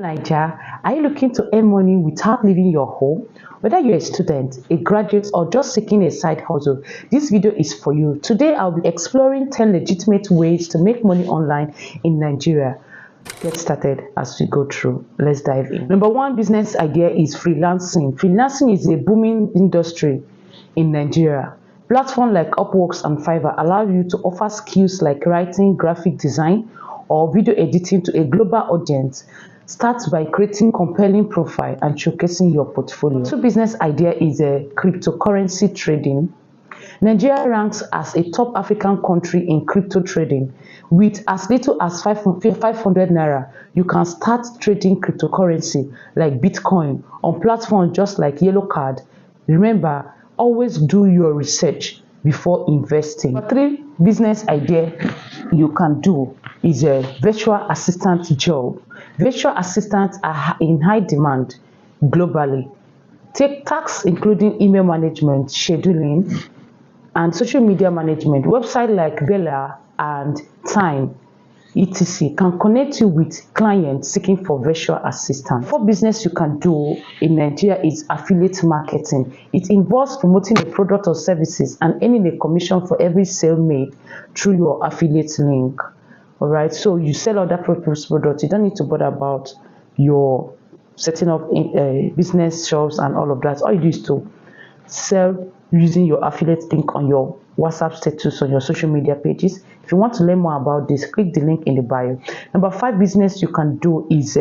Naija, are you looking to earn money without leaving your home? Whether you're a student, a graduate, or just seeking a side hustle, this video is for you. Today, I'll be exploring 10 legitimate ways to make money online in Nigeria. Get started as we go through. Let's dive in. Number one business idea is freelancing. Freelancing is a booming industry in Nigeria. Platforms like Upwork and Fiverr allow you to offer skills like writing, graphic design, or video editing to a global audience. Start by creating compelling profile and showcasing your portfolio. Two business idea is a cryptocurrency trading. Nigeria ranks as a top African country in crypto trading. With as little as 500 naira, you can start trading cryptocurrency like Bitcoin on platforms just like Yellow Card. Remember, always do your research before investing. Number three business idea you can do is a virtual assistant job. Virtual assistants are in high demand globally. Take tasks including email management, scheduling, and social media management. Websites like Bella and Time, etc. can connect you with clients seeking for virtual assistants. Fourth business you can do in Nigeria is affiliate marketing. It involves promoting a product or services and earning a commission for every sale made through your affiliate link. All right, so you sell other people's products. You don't need to bother about your setting up business shops and all of that. All you do is to sell using your affiliate link on your WhatsApp status on your social media pages. If you want to learn more about this, click the link in the bio. Number five business you can do is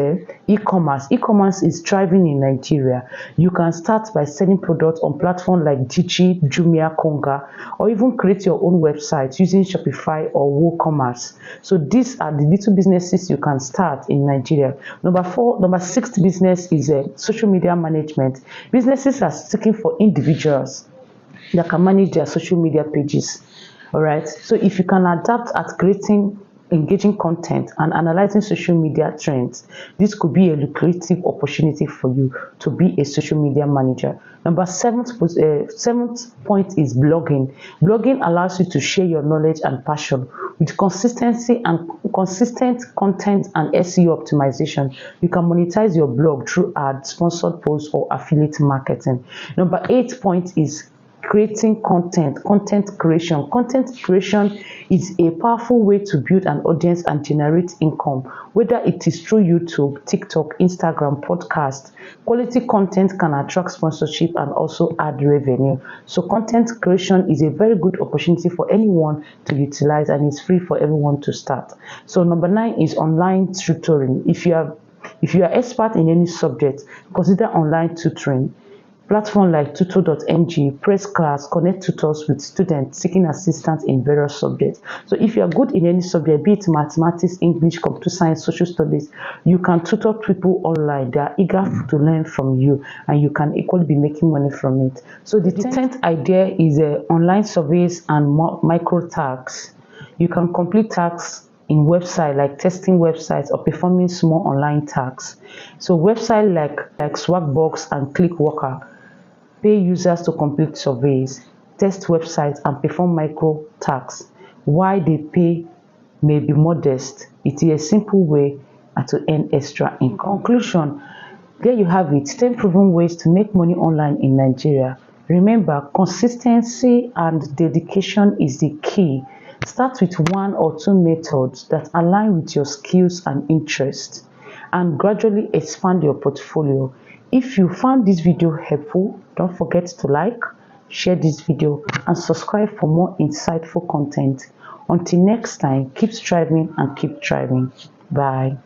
e-commerce. E-commerce is thriving in Nigeria. You can start by selling products on platforms like Gigi, Jumia, Konga, or even create your own website using Shopify or WooCommerce. So these are the little businesses you can start in Nigeria. Number six business is social media management. Businesses are seeking for individuals that can manage their social media pages. All right, so if you can adapt at creating engaging content and analyzing social media trends, this could be a lucrative opportunity for you to be a social media manager. Number seventh point is blogging. Blogging allows you to share your knowledge and passion with consistency and consistent content and SEO optimization. You can monetize your blog through ads, sponsored posts, or affiliate marketing. Number 8 point is creating content creation. Content creation is a powerful way to build an audience and generate income, whether it is through YouTube, TikTok, Instagram, podcast. Quality content can attract sponsorship and also add revenue. So content creation is a very good opportunity for anyone to utilize, and it's free for everyone to start. So number 9 is online tutoring. If you are expert in any subject, consider online tutoring. Platforms like tutor.ng, press class, connect tutors with students seeking assistance in various subjects. So if you are good in any subject, be it mathematics, English, computer science, social studies, you can tutor people online. They are eager to learn from you, and you can equally be making money from it. So the 10th idea is online surveys and micro tasks. You can complete tasks in websites like testing websites or performing small online tasks. So websites like Swagbox and Clickworker pay users to complete surveys, test websites, and perform micro tasks. Why they pay may be modest, it is a simple way to earn extra income. In conclusion, there you have it, 10 proven ways to make money online in Nigeria. Remember, consistency and dedication is the key. Start with 1 or 2 methods that align with your skills and interests, and gradually expand your portfolio. If you found this video helpful, don't forget to like, share this video, and subscribe for more insightful content. Until next time, keep striving and keep thriving. Bye.